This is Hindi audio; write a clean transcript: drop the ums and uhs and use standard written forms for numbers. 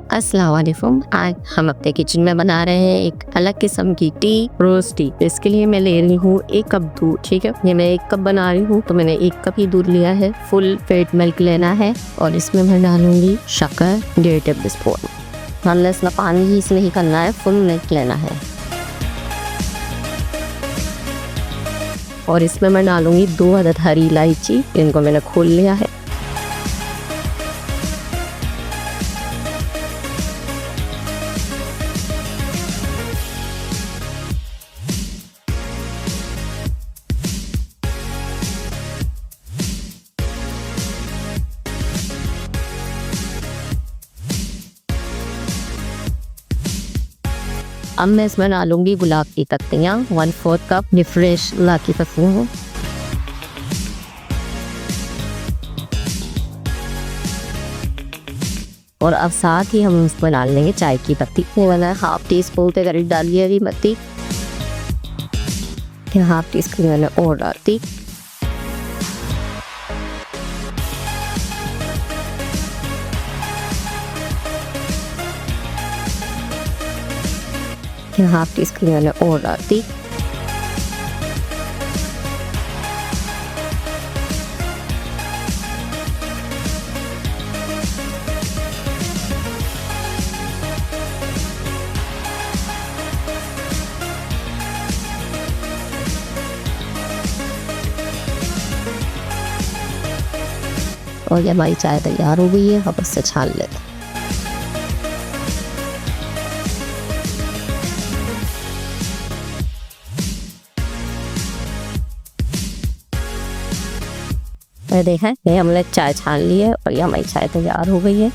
अस्सलाम वालेकुम। आज हम अपने किचन में बना रहे हैं एक अलग किस्म की टी, रोज टी। इसके लिए मैं ले रही हूँ 1 कप दूध। ठीक है, ये मैं 1 कप बना रही हूँ तो मैंने 1 कप ही दूध लिया है। फुल फेट मिल्क लेना है और इसमें मैं डालूंगी शक्कर 1.5 टेबल स्पून। हमने इसमें पानी ही इसमें ही करना है, फुल मिल्क लेना है। और इसमें मैं डालूंगी 2 अदद हरी इलायची, इनको मैंने खोल लिया है। अब मैं इसमें डालूंगी गुलाब की पत्तियाँ, 1/4 कप फ्रेश गुलाब की पत्तियाँ। और अब साथ ही हम इसमें डाल लेंगे चाय की पत्ती। ये वाला 1/2 टी स्पून के करीब डालिए हरी पत्ती, 1/2 टी स्पून मैंने और डाल दी। हाफ टी स्पून मैंने और डाल दी। और ये हमारी चाय तैयार हो गई है, अब इससे छान लेते हैं। देखा है, ये हमने चाय छान ली है और ये हमारी चाय तैयार हो गई है।